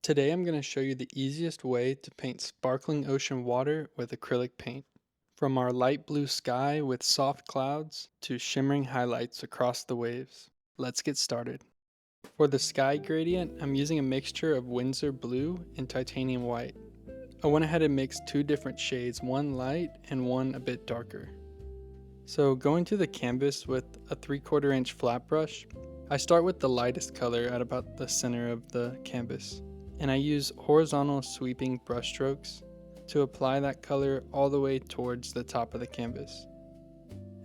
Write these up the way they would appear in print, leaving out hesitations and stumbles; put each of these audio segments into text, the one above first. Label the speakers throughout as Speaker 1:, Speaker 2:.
Speaker 1: Today I'm going to show you the easiest way to paint sparkling ocean water with acrylic paint. From our light blue sky with soft clouds to shimmering highlights across the waves. Let's get started. For the sky gradient, I'm using a mixture of Windsor blue and titanium white. I went ahead and mixed two different shades, one light and one a bit darker. So going to the canvas with a 3/4 inch flat brush, I start with the lightest color at about the center of the canvas. And I use horizontal sweeping brush strokes to apply that color all the way towards the top of the canvas.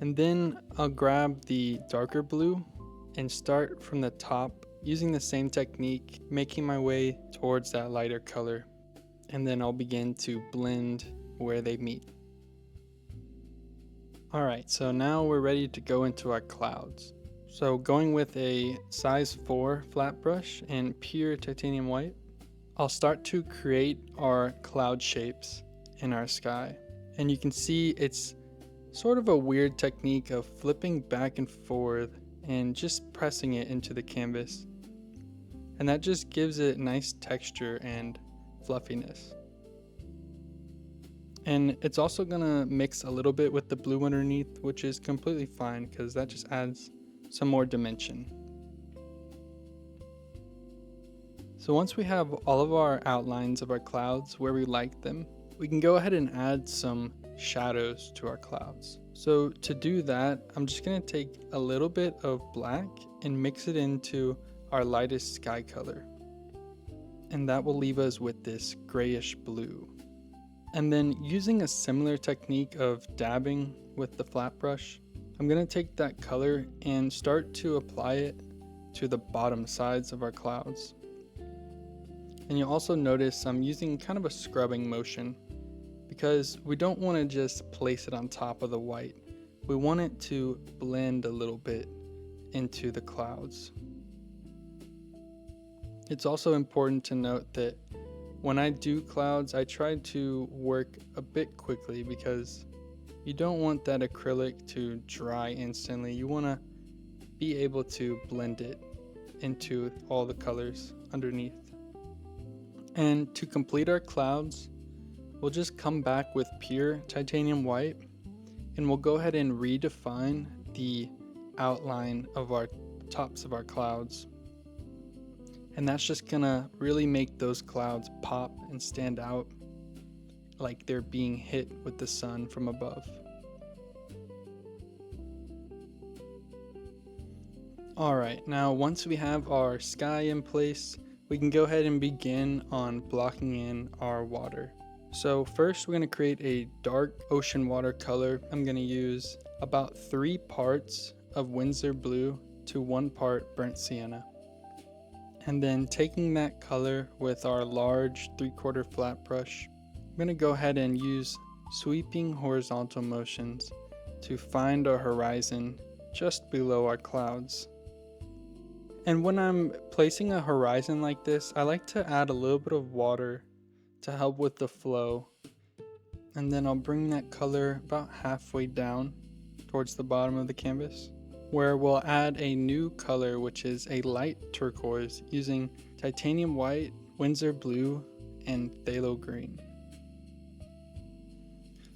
Speaker 1: And then I'll grab the darker blue and start from the top using the same technique, making my way towards that lighter color. And then I'll begin to blend where they meet. Alright, so now we're ready to go into our clouds. So going with a size 4 flat brush and pure titanium white, I'll start to create our cloud shapes in our sky. And you can see it's sort of a weird technique of flipping back and forth and just pressing it into the canvas. And that just gives it nice texture and fluffiness. And it's also gonna mix a little bit with the blue underneath, which is completely fine because that just adds some more dimension. So once we have all of our outlines of our clouds where we like them, we can go ahead and add some shadows to our clouds. So to do that, I'm just going to take a little bit of black and mix it into our lightest sky color. And that will leave us with this grayish blue. And then using a similar technique of dabbing with the flat brush, I'm going to take that color and start to apply it to the bottom sides of our clouds. And you'll also notice I'm using kind of a scrubbing motion because we don't want to just place it on top of the white. We want it to blend a little bit into the clouds. It's also important to note that when I do clouds, I try to work a bit quickly because you don't want that acrylic to dry instantly. You want to be able to blend it into all the colors underneath. And to complete our clouds, we'll just come back with pure titanium white and we'll go ahead and redefine the outline of our tops of our clouds. And that's just gonna really make those clouds pop and stand out like they're being hit with the sun from above. Alright, now once we have our sky in place, we can go ahead and begin on blocking in our water. So first we're going to create a dark ocean water color. I'm going to use about 3 parts of Windsor blue to 1 part burnt sienna. And then taking that color with our large 3/4 flat brush, I'm going to go ahead and use sweeping horizontal motions to find our horizon just below our clouds. And when I'm placing a horizon like this, I like to add a little bit of water to help with the flow. And then I'll bring that color about halfway down towards the bottom of the canvas, where we'll add a new color, which is a light turquoise using titanium white, Windsor blue, and phthalo green.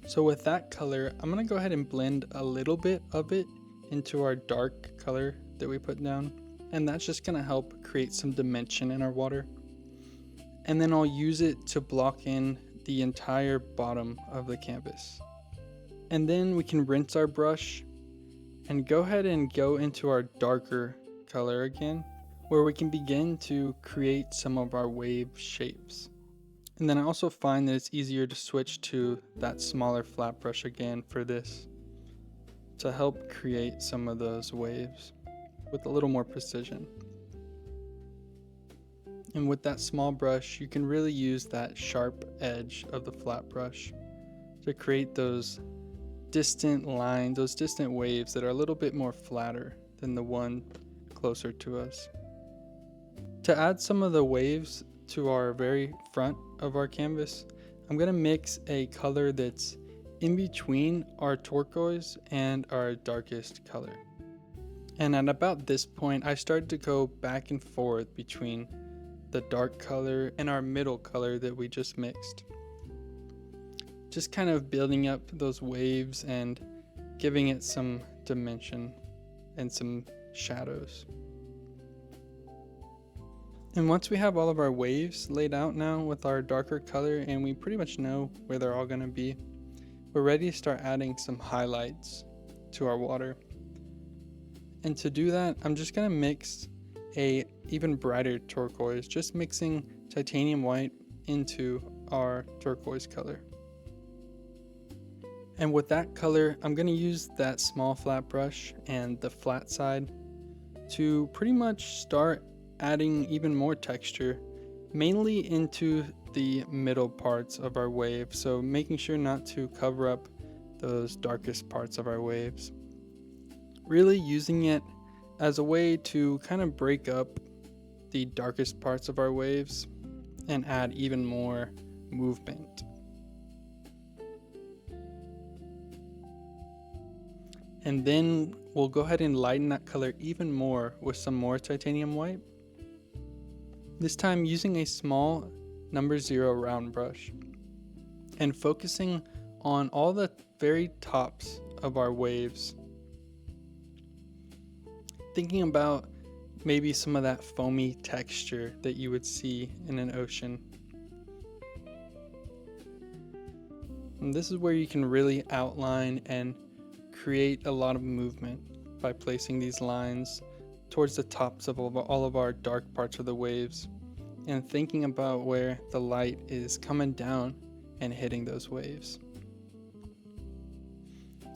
Speaker 1: So with that color, I'm going to go ahead and blend a little bit of it into our dark color that we put down. And that's just going to help create some dimension in our water. And then I'll use it to block in the entire bottom of the canvas. And then we can rinse our brush and go ahead and go into our darker color again, where we can begin to create some of our wave shapes. And then I also find that it's easier to switch to that smaller flat brush again for this to help create some of those waves with a little more precision. And with that small brush, you can really use that sharp edge of the flat brush to create those distant lines, those distant waves that are a little bit more flatter than the one closer to us. To add some of the waves to our very front of our canvas, I'm going to mix a color that's in between our turquoise and our darkest color. And at about this point, I started to go back and forth between the dark color and our middle color that we just mixed. Just kind of building up those waves and giving it some dimension and some shadows. And once we have all of our waves laid out now with our darker color and we pretty much know where they're all going to be, we're ready to start adding some highlights to our water. And to do that, I'm just going to mix a even brighter turquoise, just mixing titanium white into our turquoise color. And with that color, I'm going to use that small flat brush and the flat side to pretty much start adding even more texture, mainly into the middle parts of our wave. So making sure not to cover up those darkest parts of our waves. Really using it as a way to kind of break up the darkest parts of our waves and add even more movement. And then we'll go ahead and lighten that color even more with some more titanium white. This time using a small number 0 round brush and focusing on all the very tops of our waves. Thinking about maybe some of that foamy texture that you would see in an ocean. And this is where you can really outline and create a lot of movement by placing these lines towards the tops of all of our dark parts of the waves and thinking about where the light is coming down and hitting those waves.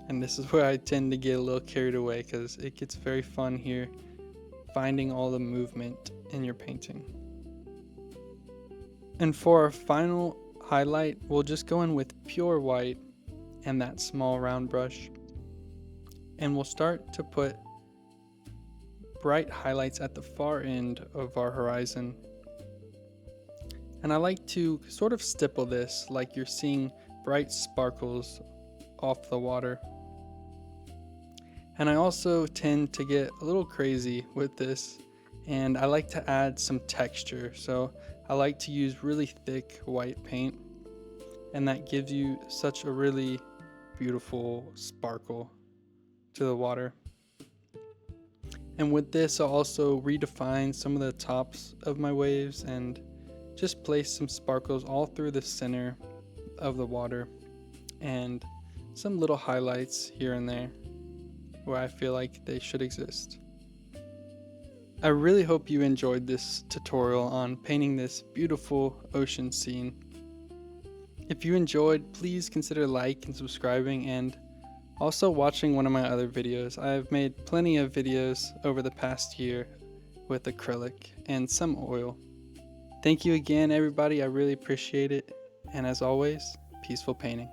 Speaker 1: And this is where I tend to get a little carried away because it gets very fun here finding all the movement in your painting. And for our final highlight, we'll just go in with pure white and that small round brush. And we'll start to put bright highlights at the far end of our horizon. And I like to sort of stipple this like you're seeing bright sparkles off the water. And I also tend to get a little crazy with this, and I like to add some texture. So I like to use really thick white paint, and that gives you such a really beautiful sparkle to the water. And with this, I'll also redefine some of the tops of my waves and just place some sparkles all through the center of the water and some little highlights here and there where I feel like they should exist. I really hope you enjoyed this tutorial on painting this beautiful ocean scene. If you enjoyed, please consider liking and subscribing and also watching one of my other videos. I've made plenty of videos over the past year with acrylic and some oil. Thank you again, everybody. I really appreciate it. And as always, peaceful painting.